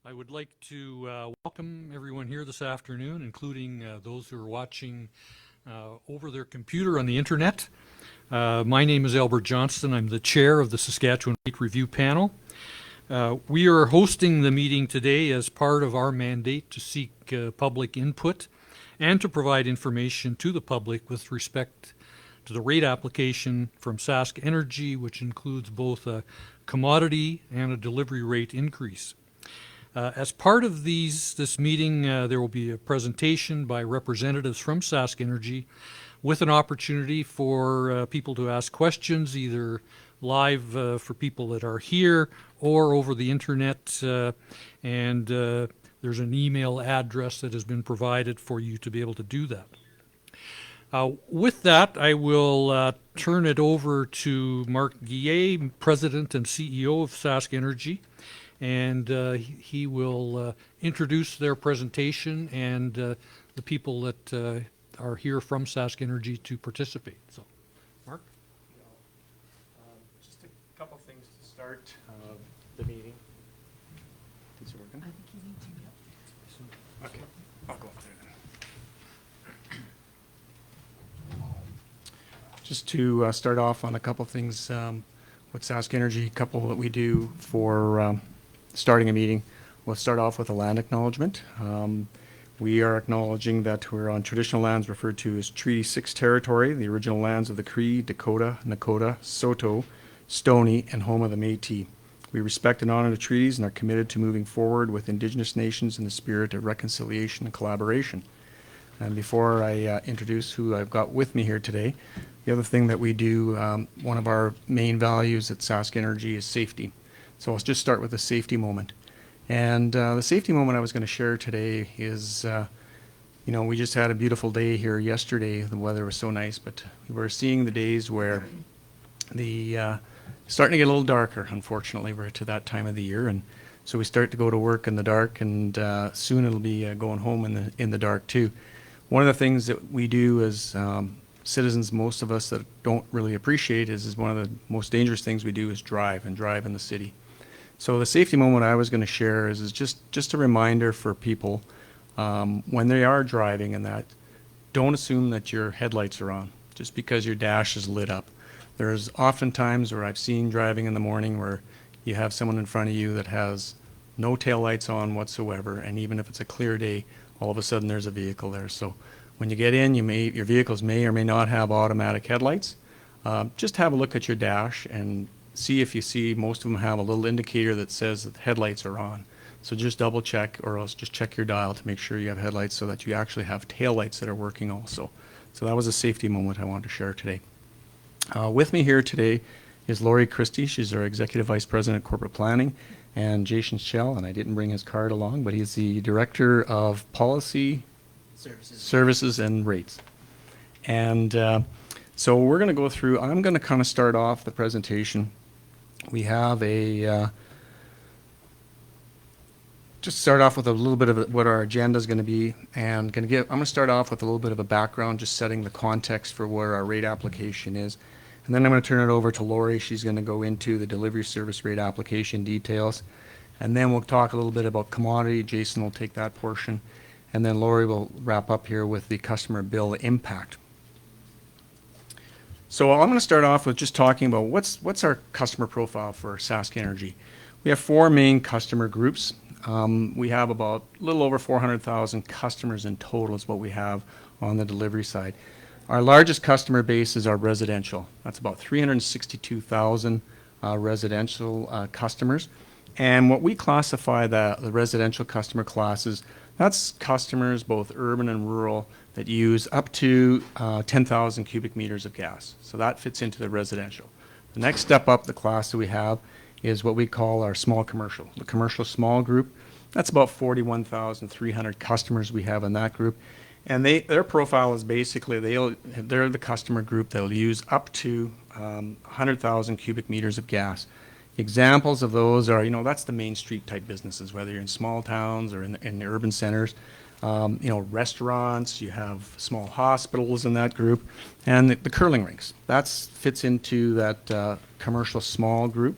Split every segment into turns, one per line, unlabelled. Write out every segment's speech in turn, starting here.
I would like to welcome everyone here this afternoon, including those who are watching over their computer on the internet. My name is Albert Johnston. I'm the chair of the Saskatchewan Rate Review Panel. We are hosting the meeting today as part of our mandate to seek public input and to provide information to the public with respect to the rate application from Sask Energy, which includes both a commodity and a delivery rate increase. As part of this meeting, there will be a presentation by representatives from Sask Energy with an opportunity for people to ask questions, either live for people that are here or over the internet. And there's an email address that has been provided for you to be able to do that. With that, I will turn it over to Marc Guillet, President and CEO of Sask Energy, and he will introduce their presentation and the people that are here from Sask Energy to participate. So, Marc?
Just a couple things to start the meeting. Is it working?
I think you need to,
Okay, I'll go up there then. Just to start off on a couple things with Sask Energy, a couple that we do for starting a meeting. We'll start off with a land acknowledgement. We are acknowledging that we're on traditional lands referred to as Treaty 6 territory, the original lands of the Cree, Dakota, Nakota, Saulteaux, Stoney, and home of the Métis. We respect and honor the treaties and are committed to moving forward with Indigenous nations in the spirit of reconciliation and collaboration. And before I introduce who I've got with me here today, the other thing that we do, one of our main values at Sask Energy is safety. So I'll just start with the safety moment. And the safety moment I was going to share today is, we just had a beautiful day here yesterday. The weather was so nice, but we were seeing the days where the starting to get a little darker. Unfortunately, we're to that time of the year, and so we start to go to work in the dark, and soon it'll be going home in the dark too. One of the things that we do as citizens, most of us that don't really appreciate, is one of the most dangerous things we do is drive in the city. So the safety moment I was going to share is just a reminder for people when they are driving and that, don't assume that your headlights are on just because your dash is lit up. There's often times where I've seen driving in the morning where you have someone in front of you that has no tail lights on whatsoever, and even if it's a clear day, all of a sudden there's a vehicle there. So when you get in, your vehicles may or may not have automatic headlights. Just have a look at your dash and see if you see most of them have a little indicator that says that the headlights are on. So just double check, or else just check your dial to make sure you have headlights so that you actually have tail lights that are working also. So that was a safety moment I wanted to share today. With me here today is Lori Christie. She's our Executive Vice President of Corporate Planning, and Jason Schell, and I didn't bring his card along, but he's the Director of Policy Services and Rates. And so we're going to go through, I'm going to kind of start off the presentation. We have just start off with a little bit of what our agenda is going to be, and I'm going to start off with a little bit of a background, just setting the context for where our rate application is. And then I'm going to turn it over to Lori. She's going to go into the delivery service rate application details. And then we'll talk a little bit about commodity. Jason will take that portion. And then Lori will wrap up here with the customer bill impact. So I'm going to start off with just talking about what's our customer profile for Sask Energy. We have four main customer groups. We have about a little over 400,000 customers in total is what we have on the delivery side. Our largest customer base is our residential. That's about 362,000 residential customers. And what we classify the residential customer classes, that's customers both urban and rural that use up to 10,000 cubic meters of gas. So that fits into the residential. The next step up the class that we have is what we call our small commercial. The commercial small group, that's about 41,300 customers we have in that group. And their profile is basically, they're the customer group that will use up to 100,000 cubic meters of gas. Examples of those are, that's the main street type businesses, whether you're in small towns or in the urban centers. Restaurants, you have small hospitals in that group, and the curling rinks. That fits into that commercial small group.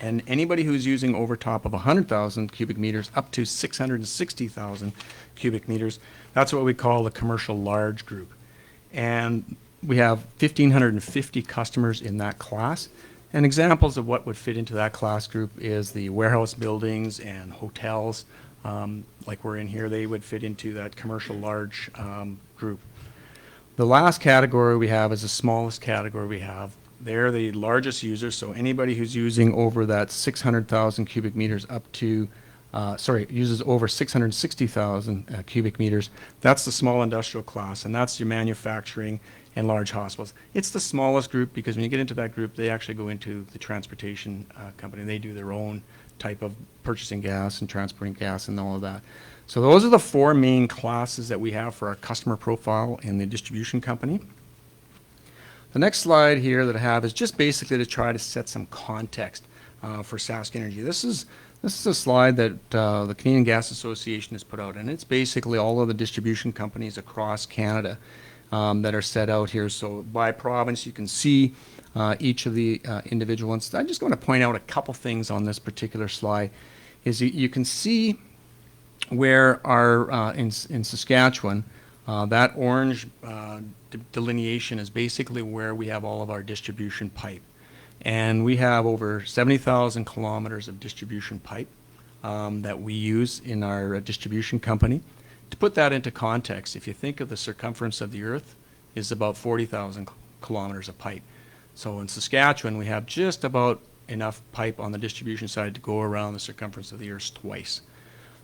And anybody who's using over top of 100,000 cubic meters up to 660,000 cubic meters, that's what we call the commercial large group. And we have 1,550 customers in that class. And examples of what would fit into that class group is the warehouse buildings and hotels. Like we're in here, they would fit into that commercial large group. The last category we have is the smallest category we have. They're the largest users, so anybody who's using over that 600,000 cubic meters up to, uses over 660,000 cubic meters, that's the small industrial class, and that's your manufacturing and large hospitals. It's the smallest group because when you get into that group, they actually go into the transportation company. They do their own type of purchasing gas and transporting gas and all of that. So those are the four main classes that we have for our customer profile in the distribution company. The next slide here that I have is just basically to try to set some context for Sask Energy. This is a slide that the Canadian Gas Association has put out, and it's basically all of the distribution companies across Canada that are set out here. So by province, you can see each of the individual ones. I'm just going to point out a couple things on this particular slide. Is you can see where our in Saskatchewan, that orange delineation is basically where we have all of our distribution pipe. And we have over 70,000 kilometers of distribution pipe that we use in our distribution company. To put that into context, if you think of the circumference of the Earth is about 40,000 kilometers of pipe. So in Saskatchewan, we have just about enough pipe on the distribution side to go around the circumference of the Earth twice.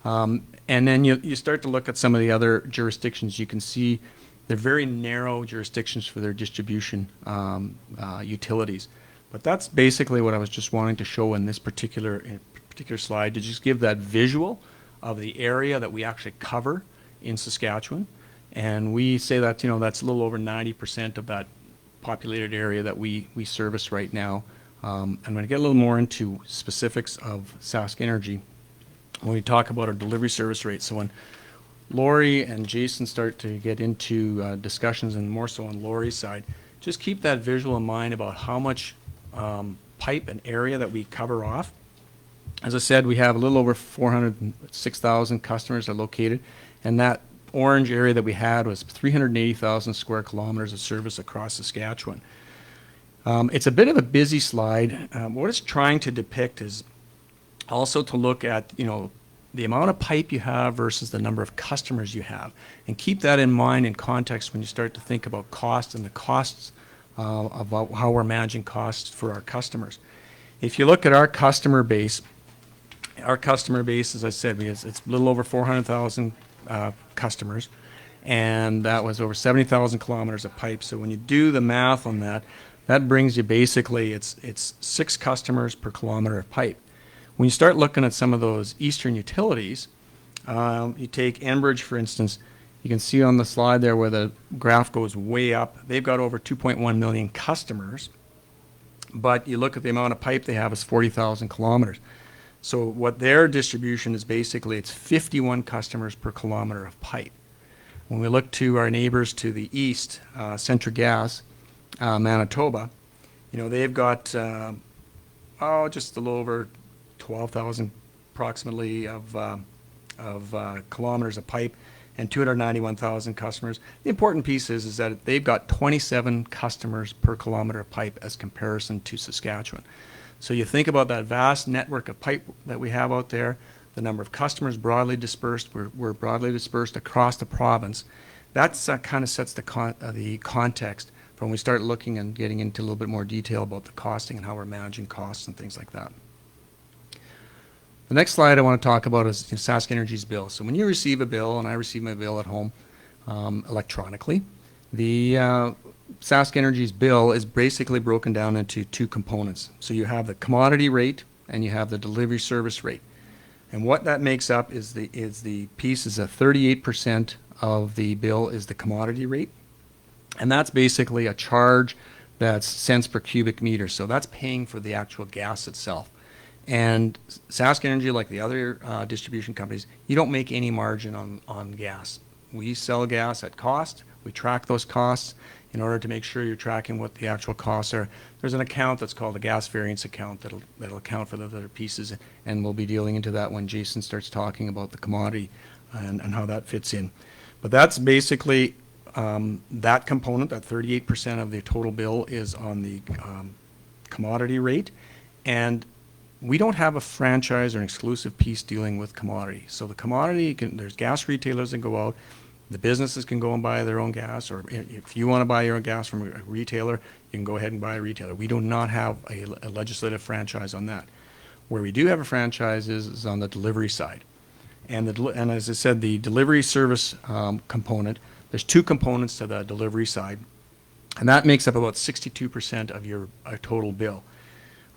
And then you start to look at some of the other jurisdictions. You can see they're very narrow jurisdictions for their distribution utilities. But that's basically what I was just wanting to show in this particular slide, to just give that visual of the area that we actually cover in Saskatchewan. And we say that, that's a little over 90% of that populated area that we service right now. I'm going to get a little more into specifics of Sask Energy when we talk about our delivery service rate. So when Lori and Jason start to get into discussions, and more so on Lori's side, just keep that visual in mind about how much pipe and area that we cover off. As I said, we have a little over 406,000 customers are located, and that orange area that we had was 380,000 square kilometers of service across Saskatchewan. It's a bit of a busy slide. What it's trying to depict is also to look at, the amount of pipe you have versus the number of customers you have, and keep that in mind in context when you start to think about cost and the costs about how we're managing costs for our customers. If you look at our customer base, as I said, it's a little over 400,000 customers, and that was over 70,000 kilometers of pipe. So when you do the math on that, that brings you basically, it's 6 customers per kilometer of pipe. When you start looking at some of those eastern utilities, you take Enbridge, for instance. You can see on the slide there where the graph goes way up. They've got over 2.1 million customers, but you look at the amount of pipe they have is 40,000 kilometers. So what their distribution is basically, it's 51 customers per kilometer of pipe. When we look to our neighbors to the east, Central Gas, Manitoba, they've got just a little over 12,000 approximately of kilometers of pipe and 291,000 customers. The important piece is that they've got 27 customers per kilometer of pipe as comparison to Saskatchewan. So you think about that vast network of pipe that we have out there, the number of customers broadly dispersed, we're broadly dispersed across the province. That kind of sets the context for when we start looking and getting into a little bit more detail about the costing and how we're managing costs and things like that. The next slide I want to talk about is Sask Energy's bill. So when you receive a bill, and I receive my bill at home electronically, the Sask Energy's bill is basically broken down into 2 components. So you have the commodity rate and you have the delivery service rate. And what that makes up is the piece is that 38% of the bill is the commodity rate. And that's basically a charge that's cents per cubic meter. So that's paying for the actual gas itself. And Sask Energy, like the other distribution companies, you don't make any margin on gas. We sell gas at cost. We track those costs, in order to make sure you're tracking what the actual costs are. There's an account that's called a gas variance account that'll account for the other pieces, and we'll be dealing into that when Jason starts talking about the commodity and how that fits in. But that's basically that component, that 38% of the total bill is on the commodity rate. And we don't have a franchise or an exclusive piece dealing with commodity. So the commodity, there's gas retailers that go out, the businesses can go and buy their own gas, or if you want to buy your own gas from a retailer, you can go ahead and buy a retailer. We do not have a legislative franchise on that. Where we do have a franchise is on the delivery side. And as I said, the delivery service component, there's two components to the delivery side, and that makes up about 62% of your total bill.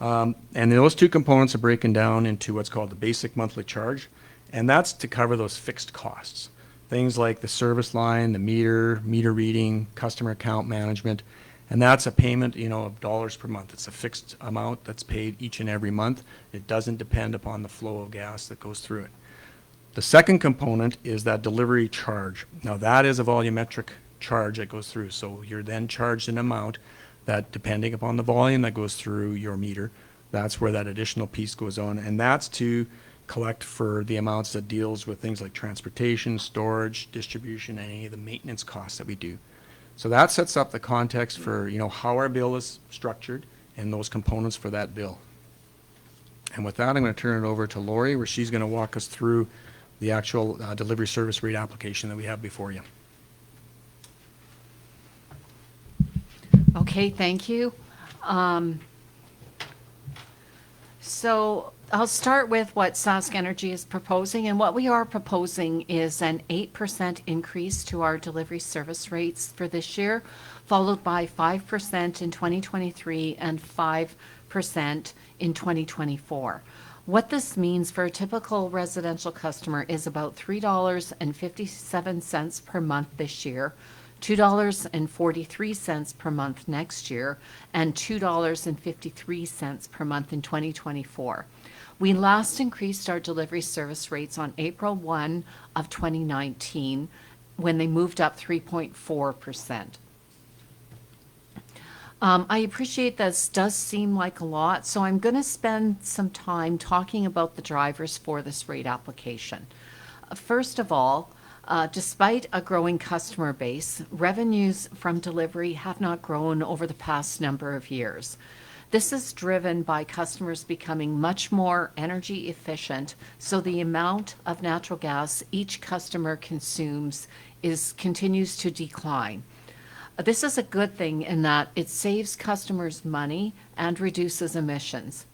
And those two components are broken down into what's called the basic monthly charge, and that's to cover those fixed costs. Things like the service line, the meter reading, customer account management, and that's a payment, of dollars per month. It's a fixed amount that's paid each and every month. It doesn't depend upon the flow of gas that goes through it. The second component is that delivery charge. Now that is a volumetric charge that goes through, so you're then charged an amount that, depending upon the volume that goes through your meter, that's where that additional piece goes on, and that's to collect for the amounts that deals with things like transportation, storage, distribution, and any of the maintenance costs that we do. So that sets up the context for, how our bill is structured and those components for that bill. And with that, I'm going to turn it over to Lori, where she's going to walk us through the actual delivery service rate application that we have before you.
Okay, thank you. So I'll start with what Sask Energy is proposing, and what we are proposing is an 8% increase to our delivery service rates for this year, followed by 5% in 2023 and 5% in 2024. What this means for a typical residential customer is about $3.57 per month this year, $2.43 per month next year, and $2.53 per month in 2024. We last increased our delivery service rates on April 1 of 2019 when they moved up 3.4%. I appreciate this does seem like a lot, so I'm going to spend some time talking about the drivers for this rate application. First of all, despite a growing customer base, revenues from delivery have not grown over the past number of years. This is driven by customers becoming much more energy efficient, so the amount of natural gas each customer consumes continues to decline. This is a good thing in that it saves customers money and reduces emissions,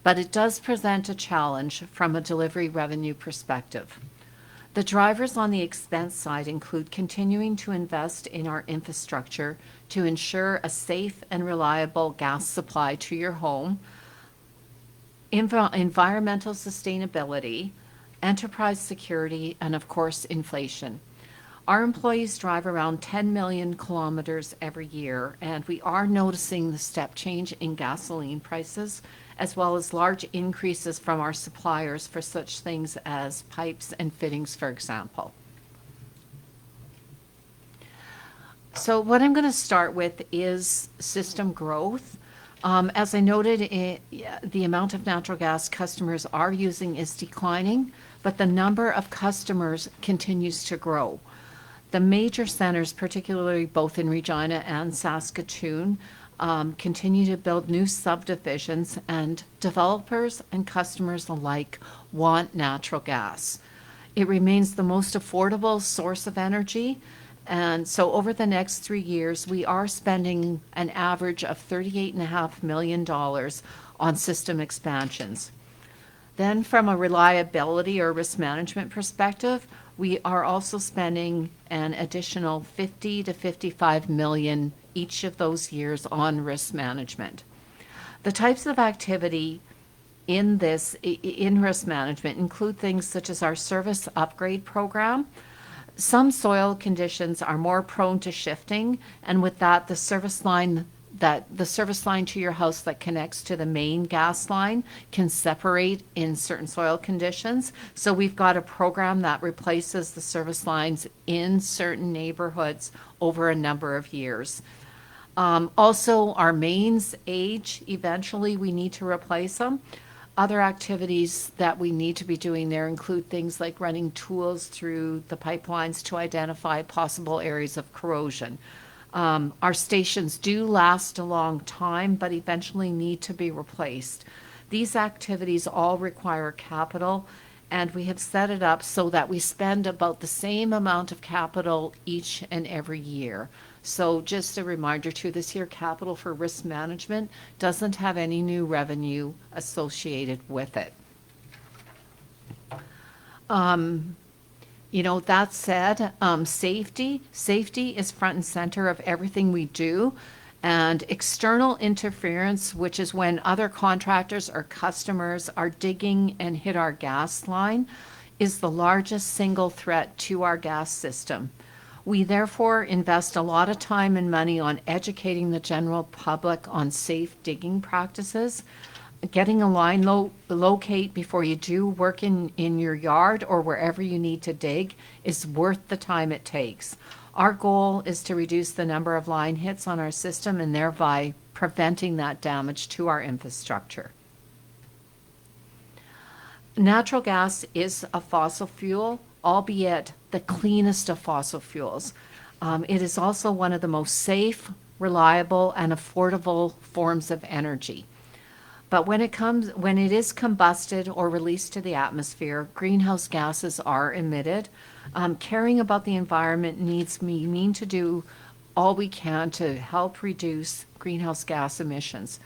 but it does present a challenge from a delivery revenue perspective. The drivers on the expense side include continuing to invest in our infrastructure to ensure a safe and reliable gas supply to your home, environmental sustainability, enterprise security, and of course, inflation. Our employees drive around 10 million kilometers every year, and we are noticing the step change in gasoline prices, as well as large increases from our suppliers for such things as pipes and fittings, for example. So what I'm going to start with is system growth. As I noted, the amount of natural gas customers are using is declining, but the number of customers continues to grow. The major centers, particularly both in Regina and Saskatoon, continue to build new subdivisions, and developers and customers alike want natural gas. It remains the most affordable source of energy, and so over the next 3 years, we are spending an average of $38.5 million on system expansions. Then from a reliability or risk management perspective, we are also spending an additional 50 to 55 million each of those years on risk management. The types of activity in risk management include things such as our service upgrade program. Some soil conditions are more prone to shifting, and with that, the service line that the service line to your house that connects to the main gas line can separate in certain soil conditions. So we've got a program that replaces the service lines in certain neighborhoods over a number of years. Also, our mains age, eventually we need to replace them. Other activities that we need to be doing there include things like running tools through the pipelines to identify possible areas of corrosion. Our stations do last a long time, but eventually need to be replaced. These activities all require capital, and we have set it up so that we spend about the same amount of capital each and every year. So just a reminder too, this here capital for risk management doesn't have any new revenue associated with it. That said, safety is front and center of everything we do. And external interference, which is when other contractors or customers are digging and hit our gas line, is the largest single threat to our gas system. We therefore invest a lot of time and money on educating the general public on safe digging practices. Getting a line locate before you do work in your yard or wherever you need to dig is worth the time it takes. Our goal is to reduce the number of line hits on our system and thereby preventing that damage to our infrastructure. Natural gas is a fossil fuel, albeit the cleanest of fossil fuels. It is also one of the most safe, reliable, and affordable forms of energy. But when it is combusted or released to the atmosphere, greenhouse gases are emitted. Caring about the environment needs mean to do all we can to help reduce greenhouse gas emissions.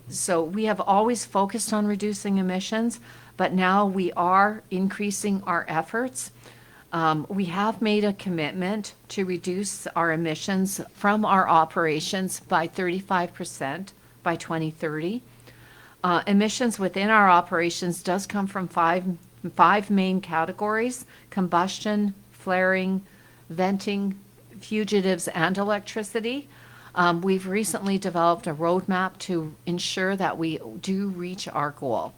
So we have always focused on reducing emissions, but now we are increasing our efforts. We have made a commitment to reduce our emissions from our operations by 35% by 2030. Emissions within our operations does come from five main categories: combustion, flaring, venting, fugitives, and electricity. We've recently developed a roadmap to ensure that we do reach our goal.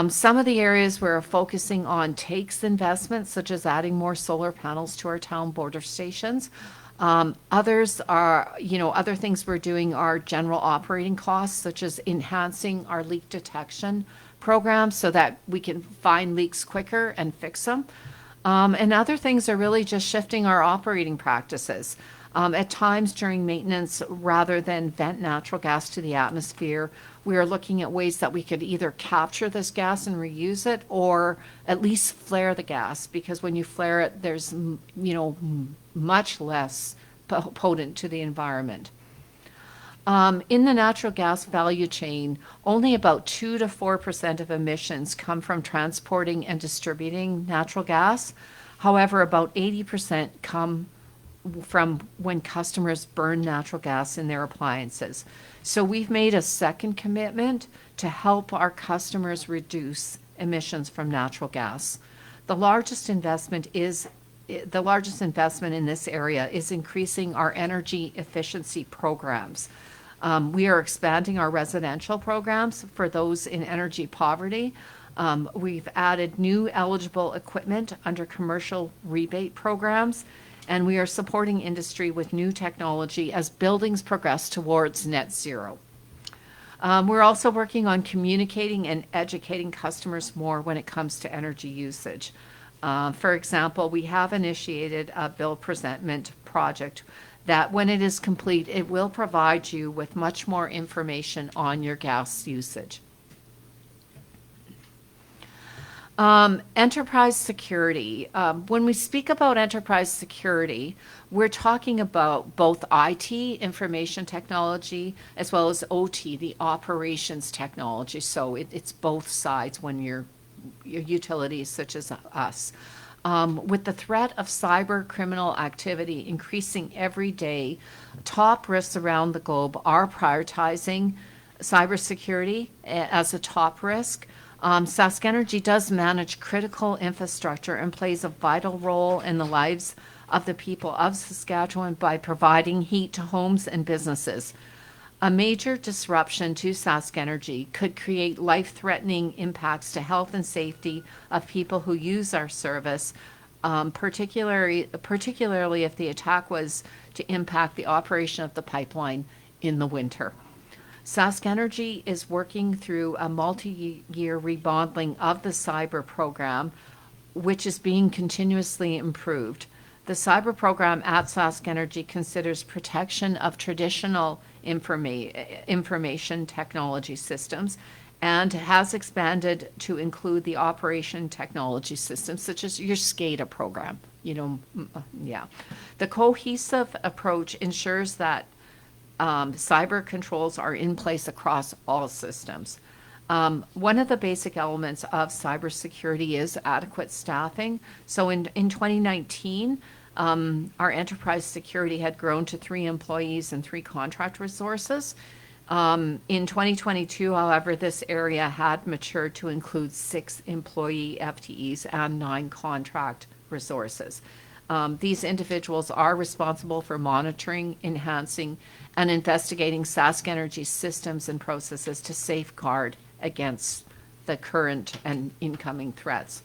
Some of the areas we're focusing on takes investments, such as adding more solar panels to our town border stations. Others are, other things we're doing are general operating costs, such as enhancing our leak detection program so that we can find leaks quicker and fix them. And other things are really just shifting our operating practices. At times during maintenance, rather than vent natural gas to the atmosphere, we are looking at ways that we could either capture this gas and reuse it, or at least flare the gas, because when you flare it, there's, much less potent to the environment. In the natural gas value chain, only about 2 to 4% of emissions come from transporting and distributing natural gas. However, about 80% come from when customers burn natural gas in their appliances. So we've made a second commitment to help our customers reduce emissions from natural gas. The largest investment in this area is increasing our energy efficiency programs. We are expanding our residential programs for those in energy poverty. We've added new eligible equipment under commercial rebate programs, and we are supporting industry with new technology as buildings progress towards net zero. We're also working on communicating and educating customers more when it comes to energy usage. For example, we have initiated a bill presentment project that, when it is complete, it will provide you with much more information on your gas usage. Enterprise security. When we speak about enterprise security, we're talking about both IT, information technology, as well as OT, the operations technology. So it's both sides when your utilities such as us. With the threat of cyber criminal activity increasing every day, top risks around the globe are prioritizing cybersecurity as a top risk. Sask Energy does manage critical infrastructure and plays a vital role in the lives of the people of Saskatchewan by providing heat to homes and businesses. A major disruption to Sask Energy could create life-threatening impacts to health and safety of people who use our service, particularly if the attack was to impact the operation of the pipeline in the winter. Sask Energy is working through a multi-year remodeling of the cyber program, which is being continuously improved. The cyber program at Sask Energy considers protection of traditional information technology systems and has expanded to include the operation technology systems, such as your SCADA program. The cohesive approach ensures that cyber controls are in place across all systems. One of the basic elements of cybersecurity is adequate staffing. So in 2019, our enterprise security had grown to 3 employees and 3 contract resources. In 2022, however, this area had matured to include 6 employee FTEs and 9 contract resources. These individuals are responsible for monitoring, enhancing, and investigating Sask Energy systems and processes to safeguard against the current and incoming threats.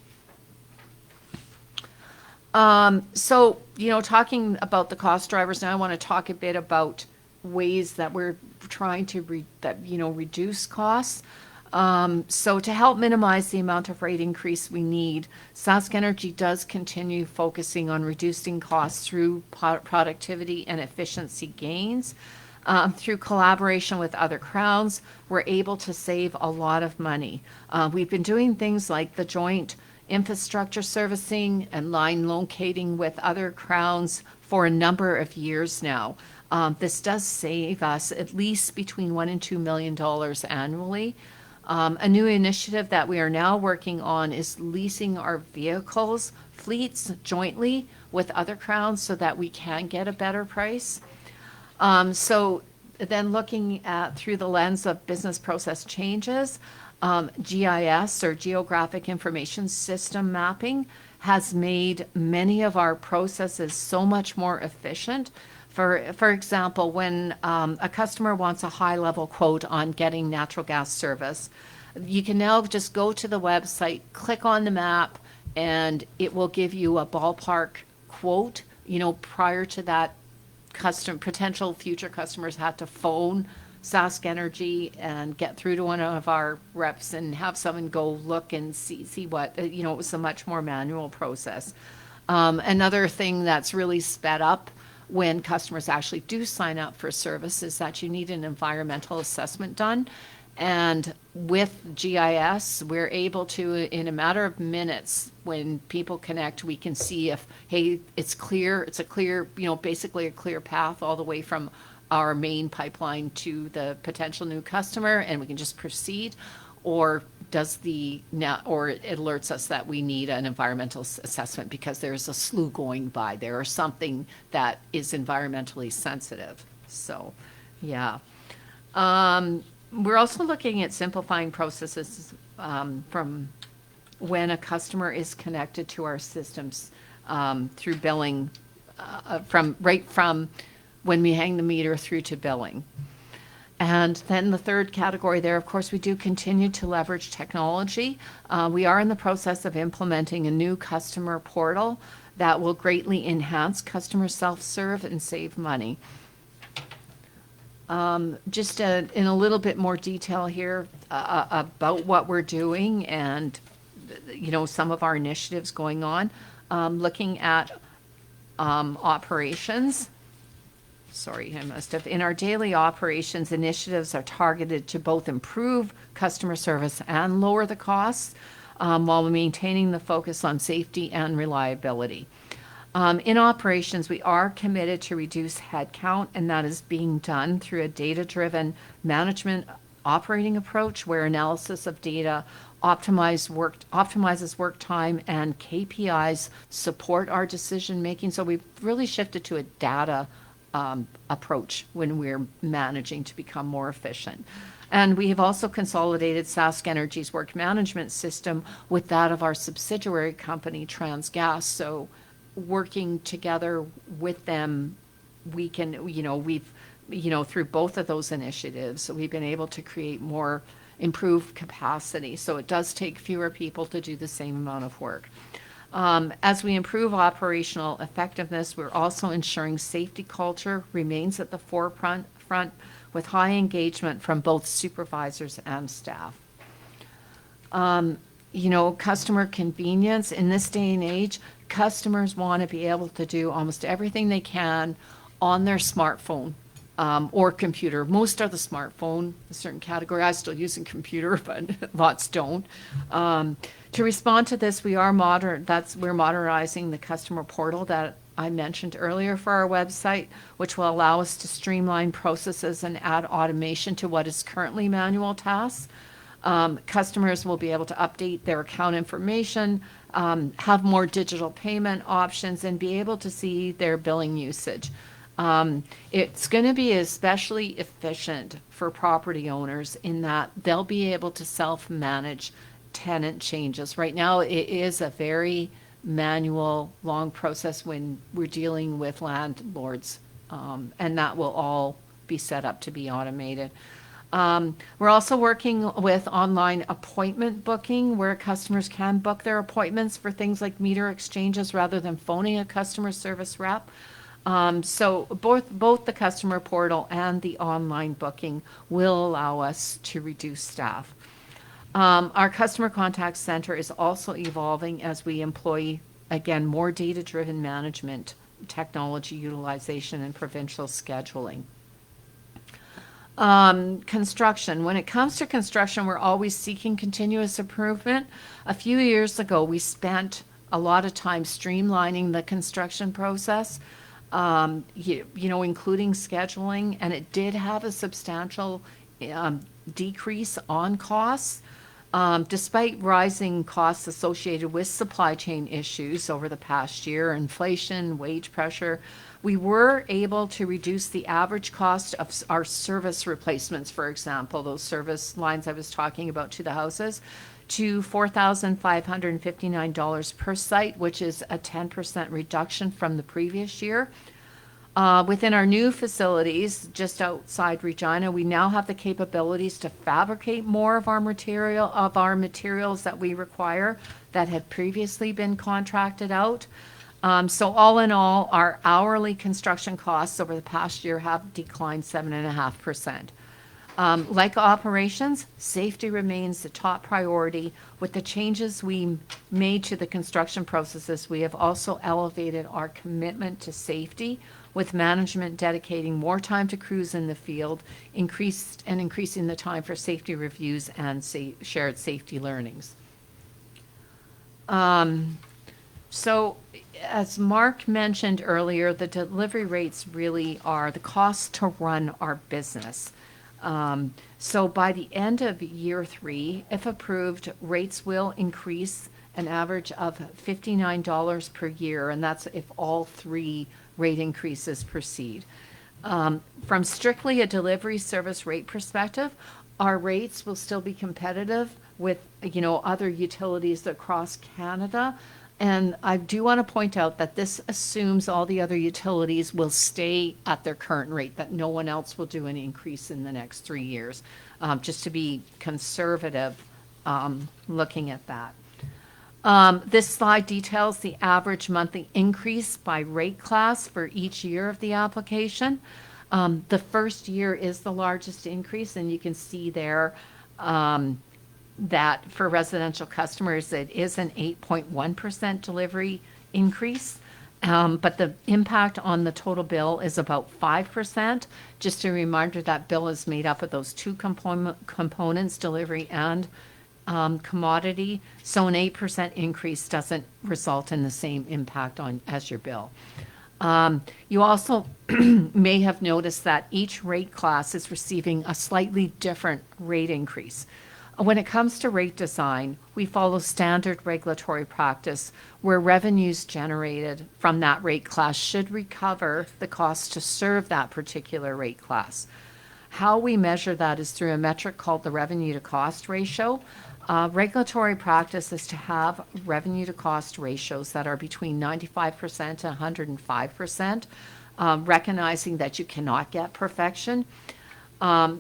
Talking about the cost drivers, now I want to talk a bit about ways that we're trying to reduce costs. To help minimize the amount of rate increase we need, Sask Energy does continue focusing on reducing costs through productivity and efficiency gains. Through collaboration with other crowns, we're able to save a lot of money. We've been doing things like the joint infrastructure servicing and line locating with other crowns for a number of years now. This does save us at least between $1 and $2 million annually. A new initiative that we are now working on is leasing our vehicles, fleets jointly with other crowns so that we can get a better price. Then looking at through the lens of business process changes, GIS or Geographic Information System mapping has made many of our processes so much more efficient. For example, when a customer wants a high-level quote on getting natural gas service, you can now just go to the website, click on the map, and it will give you a ballpark quote. Prior to that, potential future customers had to phone Sask Energy and get through to one of our reps and have someone go look and see what, it was a much more manual process. Another thing that's really sped up when customers actually do sign up for service is that you need an environmental assessment done. And with GIS, we're able to, in a matter of minutes, when people connect, we can see if, hey, it's a clear, basically a clear path all the way from our main pipeline to the potential new customer, and we can just proceed, or it alerts us that we need an environmental assessment because there's a slough going by there or something that is environmentally sensitive. So, yeah. We're also looking at simplifying processes from when a customer is connected to our systems through billing, from when we hang the meter through to billing. And then the third category there, of course, we do continue to leverage technology. We are in the process of implementing a new customer portal that will greatly enhance customer self-serve and save money. Just in a little bit more detail here about what we're doing and, some of our initiatives going on. Looking at operations. In our daily operations, initiatives are targeted to both improve customer service and lower the costs while maintaining the focus on safety and reliability. In operations, we are committed to reduce headcount, and that is being done through a data-driven management operating approach where analysis of data optimizes work time and KPIs support our decision making. So we've really shifted to a data approach when we're managing to become more efficient. And we have also consolidated Sask Energy's work management system with that of our subsidiary company, Transgas. So working together with them, we can, through both of those initiatives, we've been able to create more improved capacity. So it does take fewer people to do the same amount of work. As we improve operational effectiveness, we're also ensuring safety culture remains at the forefront with high engagement from both supervisors and staff. Customer convenience. In this day and age, customers want to be able to do almost everything they can on their smartphone or computer. Most are the smartphone, a certain category. I still use a computer, but lots don't. To respond to this, we're modernizing the customer portal that I mentioned earlier for our website, which will allow us to streamline processes and add automation to what is currently manual tasks. Customers will be able to update their account information, have more digital payment options, and be able to see their billing usage. It's going to be especially efficient for property owners in that they'll be able to self-manage tenant changes. Right now, it is a very manual, long process when we're dealing with landlords, and that will all be set up to be automated. We're also working with online appointment booking where customers can book their appointments for things like meter exchanges rather than phoning a customer service rep. So both the customer portal and the online booking will allow us to reduce staff. Our customer contact center is also evolving as we employ, again, more data-driven management, technology utilization, and provincial scheduling. Construction. When it comes to construction, we're always seeking continuous improvement. A few years ago, we spent a lot of time streamlining the construction process, including scheduling, and it did have a substantial decrease on costs. Despite rising costs associated with supply chain issues over the past year, inflation, wage pressure, we were able to reduce the average cost of our service replacements, for example, those service lines I was talking about to the houses, to $4,559 per site, which is a 10% reduction from the previous year. Within our new facilities, just outside Regina, we now have the capabilities to fabricate more of our materials that we require that had previously been contracted out. So all in all, our hourly construction costs over the past year have declined 7.5%. Like operations, safety remains the top priority. With the changes we made to the construction processes, we have also elevated our commitment to safety, with management dedicating more time to crews in the field, increasing the time for safety reviews and shared safety learnings. So as Mark mentioned earlier, the delivery rates really are the cost to run our business. So by the end of year 3, if approved, rates will increase an average of $59 per year, and that's if all 3 rate increases proceed. From strictly a delivery service rate perspective, our rates will still be competitive with, other utilities across Canada. And I do want to point out that this assumes all the other utilities will stay at their current rate, that no one else will do an increase in the next 3 years, just to be conservative looking at that. This slide details the average monthly increase by rate class for each year of the application. The first year is the largest increase, and you can see there that for residential customers, it is an 8.1% delivery increase. But the impact on the total bill is about 5%. Just a reminder, that bill is made up of those 2 components, delivery and commodity. So an 8% increase doesn't result in the same impact as your bill. You also may have noticed that each rate class is receiving a slightly different rate increase. When it comes to rate design, we follow standard regulatory practice where revenues generated from that rate class should recover the cost to serve that particular rate class. How we measure that is through a metric called the revenue to cost ratio. Regulatory practice is to have revenue to cost ratios that are between 95% and 105%, recognizing that you cannot get perfection.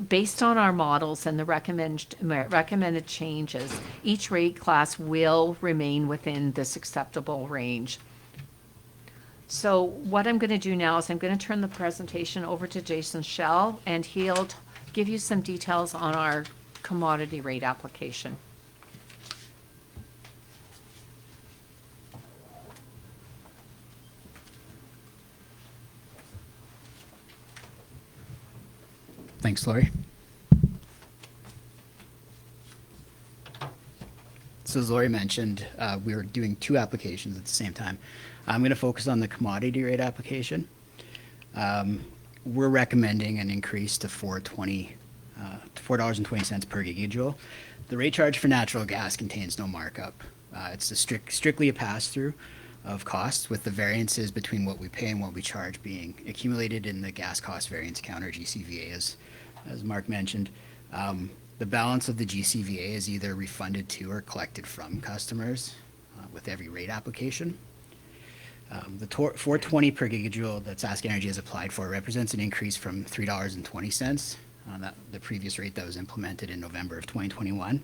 Based on our models and the recommended changes, each rate class will remain within this acceptable range. So what I'm going to do now is I'm going to turn the presentation over to Jason Schell, and he'll give you some details on our commodity rate application.
Thanks, Lori. So as Lori mentioned, we were doing two applications at the same time. I'm going to focus on the commodity rate application. We're recommending an increase to $4.20 per gigajoule. The rate charge for natural gas contains no markup. It's strictly a pass-through of costs, with the variances between what we pay and what we charge being accumulated in the gas cost variance account, or GCVA, as Mark mentioned. The balance of the GCVA is either refunded to or collected from customers with every rate application. The $4.20 per gigajoule that Sask Energy has applied for represents an increase from $3.20 on the previous rate that was implemented in November of 2021.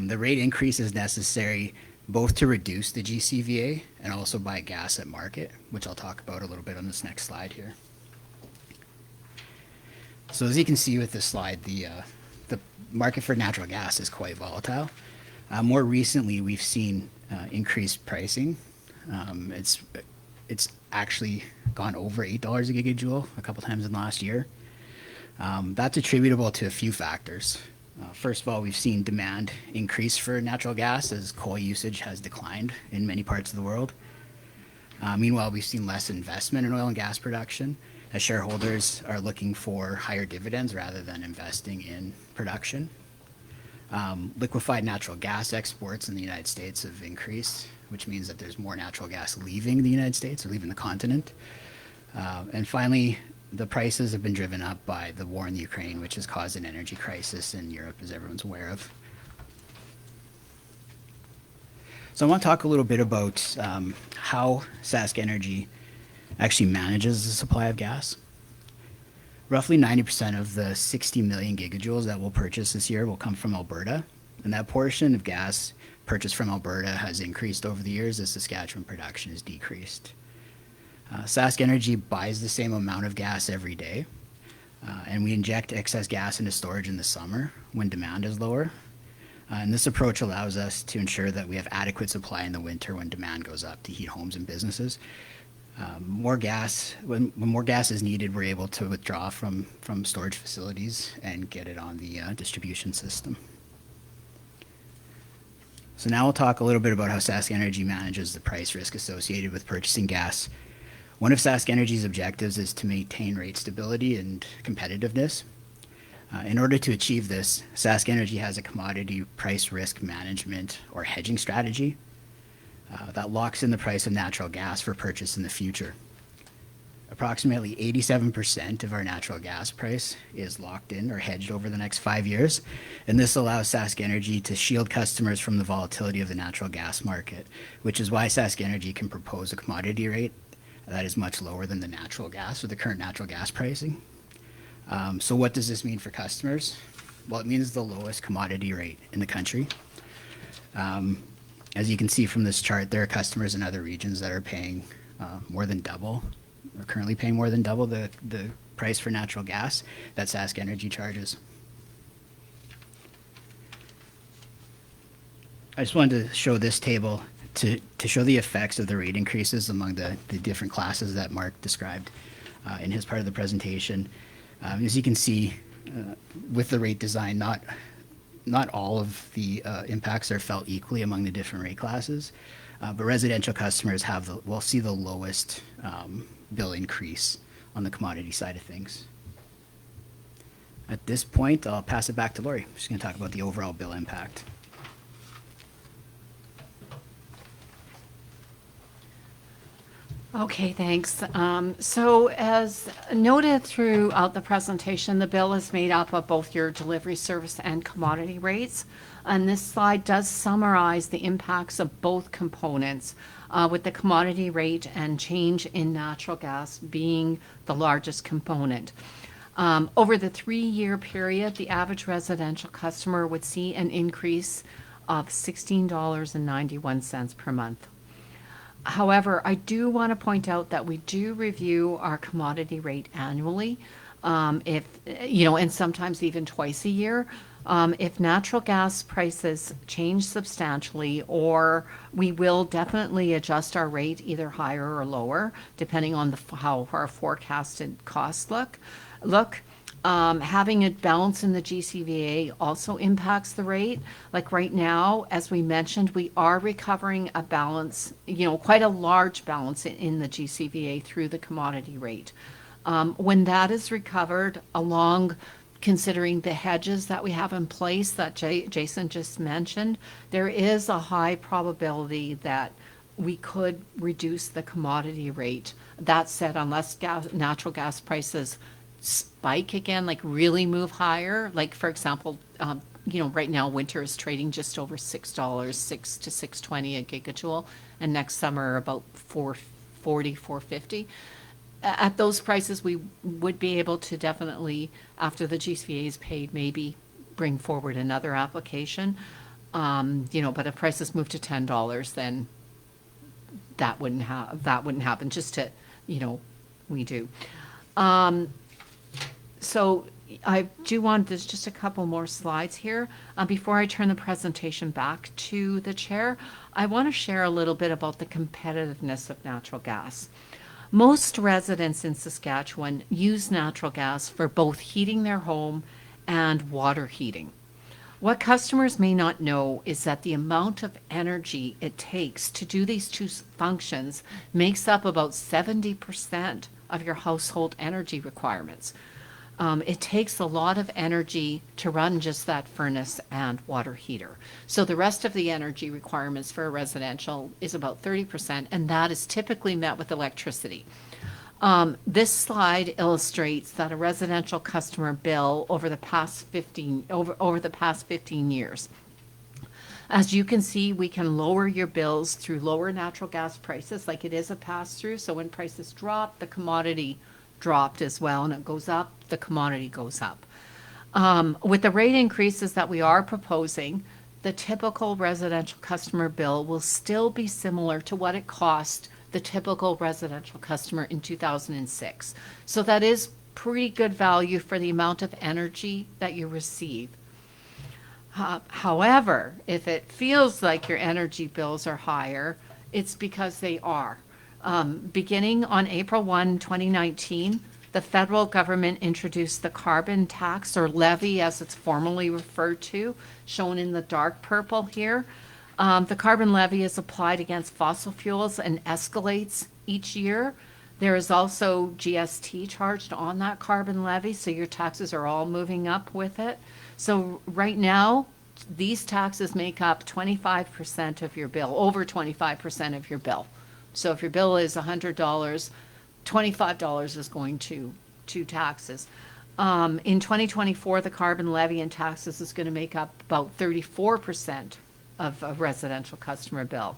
The rate increase is necessary both to reduce the GCVA and also buy gas at market, which I'll talk about a little bit on this next slide here. So as you can see with this slide, the market for natural gas is quite volatile. More recently, we've seen increased pricing. It's actually gone over $8 a gigajoule a couple times in the last year. That's attributable to a few factors. First of all, we've seen demand increase for natural gas as coal usage has declined in many parts of the world. Meanwhile, we've seen less investment in oil and gas production, as shareholders are looking for higher dividends rather than investing in production. Liquefied natural gas exports in the United States have increased, which means that there's more natural gas leaving the United States or leaving the continent. And finally, the prices have been driven up by the war in the Ukraine, which has caused an energy crisis in Europe, as everyone's aware of. So I want to talk a little bit about how Sask Energy actually manages the supply of gas. Roughly 90% of the 60 million gigajoules that we'll purchase this year will come from Alberta, and that portion of gas purchased from Alberta has increased over the years as Saskatchewan production has decreased. Sask Energy buys the same amount of gas every day, and we inject excess gas into storage in the summer when demand is lower. And this approach allows us to ensure that we have adequate supply in the winter when demand goes up to heat homes and businesses. When more gas is needed, we're able to withdraw from storage facilities and get it on the distribution system. So now we'll talk a little bit about how Sask Energy manages the price risk associated with purchasing gas. One of Sask Energy's objectives is to maintain rate stability and competitiveness. In order to achieve this, Sask Energy has a commodity price risk management or hedging strategy that locks in the price of natural gas for purchase in the future. Approximately 87% of our natural gas price is locked in or hedged over the next 5 years, and this allows Sask Energy to shield customers from the volatility of the natural gas market, which is why Sask Energy can propose a commodity rate that is much lower than the natural gas or the current natural gas pricing. So what does this mean for customers? Well, it means the lowest commodity rate in the country. As you can see from this chart, there are customers in other regions that are paying more than double, or currently paying more than double the price for natural gas that Sask Energy charges. I just wanted to show this table to show the effects of the rate increases among the different classes that Mark described in his part of the presentation. As you can see, with the rate design, not all of the impacts are felt equally among the different rate classes, but residential customers will see the lowest bill increase on the commodity side of things. At this point, I'll pass it back to Lori. She's going to talk about the overall bill impact.
Okay, thanks. So as noted throughout the presentation, the bill is made up of both your delivery service and commodity rates. And this slide does summarize the impacts of both components, with the commodity rate and change in natural gas being the largest component. Over the 3-year period, the average residential customer would see an increase of $16.91 per month. However, I do want to point out that we do review our commodity rate annually, if, and sometimes even twice a year. If natural gas prices change substantially, or we will definitely adjust our rate either higher or lower, depending on how our forecasted costs look. Having it balance in the GCVA also impacts the rate. Like right now, as we mentioned, we are recovering a balance, quite a large balance in the GCVA through the commodity rate. When that is recovered, along considering the hedges that we have in place that Jason just mentioned, there is a high probability that we could reduce the commodity rate. That said, unless natural gas prices spike again, like really move higher, like for example, right now winter is trading just over $6, 6 to 6.20 a gigajoule, and next summer about 4.40, 4.50. At those prices, we would be able to definitely, after the GCVA is paid, maybe bring forward another application. But if prices move to $10, then that wouldn't happen. Just to, we do. So I do want, there's just a couple more slides here. Before I turn the presentation back to the chair, I want to share a little bit about the competitiveness of natural gas. Most residents in Saskatchewan use natural gas for both heating their home and water heating. What customers may not know is that the amount of energy it takes to do these two functions makes up about 70% of your household energy requirements. It takes a lot of energy to run just that furnace and water heater. So the rest of the energy requirements for a residential is about 30%, and that is typically met with electricity. This slide illustrates that a residential customer bill over the past 15 years. As you can see, we can lower your bills through lower natural gas prices, like it is a pass-through. So when prices drop, the commodity dropped as well, and it goes up, the commodity goes up. With the rate increases that we are proposing, the typical residential customer bill will still be similar to what it cost the typical residential customer in 2006. So that is pretty good value for the amount of energy that you receive. However, if it feels like your energy bills are higher, it's because they are. Beginning on April 1, 2019, the federal government introduced the carbon tax, or levy as it's formally referred to, shown in the dark purple here. The carbon levy is applied against fossil fuels and escalates each year. There is also GST charged on that carbon levy, so your taxes are all moving up with it. So right now, these taxes make up 25% of your bill, over 25% of your bill. So if your bill is $100, $25 is going to taxes. In 2024, the carbon levy and taxes is going to make up about 34% of a residential customer bill.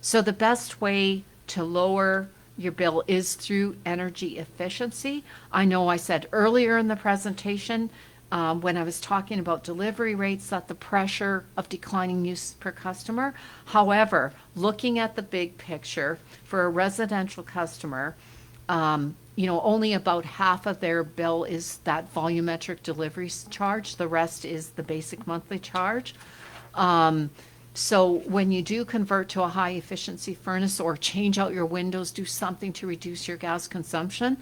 So the best way to lower your bill is through energy efficiency. I know I said earlier in the presentation, when I was talking about delivery rates, that the pressure of declining use per customer. However, looking at the big picture, for a residential customer, only about half of their bill is that volumetric delivery charge. The rest is the basic monthly charge. So when you do convert to a high efficiency furnace or change out your windows, do something to reduce your gas consumption,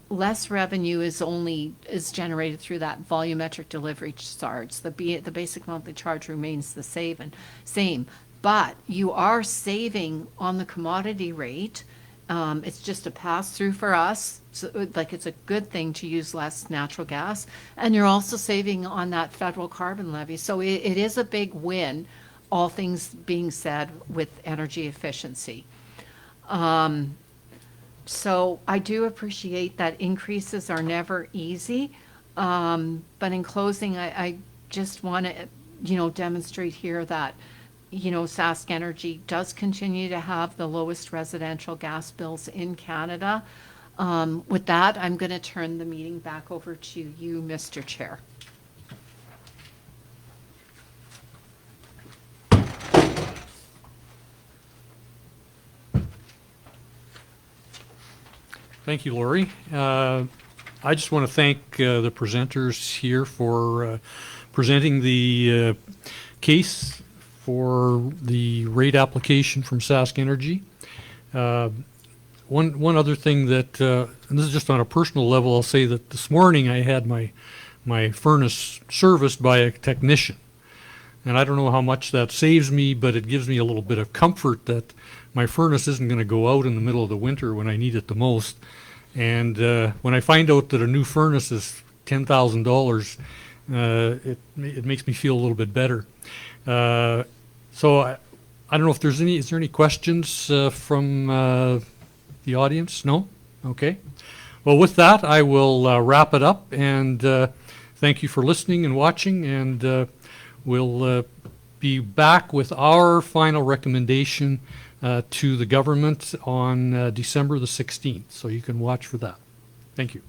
less revenue is generated through that volumetric delivery charge. The basic monthly charge remains the same, but you are saving on the commodity rate. It's just a pass-through for us. So, it's a good thing to use less natural gas, and you're also saving on that federal carbon levy. So it is a big win, all things being said, with energy efficiency. So I do appreciate that increases are never easy. But in closing, I just want to, demonstrate here that, Sask Energy does continue to have the lowest residential gas bills in Canada. With that, I'm going to turn the meeting back over to you, Mr. Chair.
Thank you, Lori. I just want to thank the presenters here for presenting the case for the rate application from Sask Energy. One other thing that, and this is just on a personal level, I'll say that this morning I had my furnace serviced by a technician. And I don't know how much that saves me, but it gives me a little bit of comfort that my furnace isn't going to go out in the middle of the winter when I need it the most. And when I find out that a new furnace is $10,000, it makes me feel a little bit better. So I don't know if is there any questions from the audience? No? Okay. Well, with that, I will wrap it up, and thank you for listening and watching, and we'll be back with our final recommendation to the government on December the 16th, so you can watch for that. Thank you.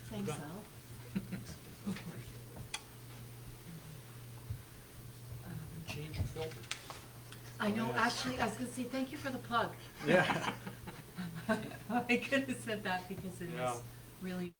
Thanks, Al.
Change your filter.
I know, actually, I was going to say, thank you for the plug.
Yeah.
I could have said that because it
Yeah.
is really.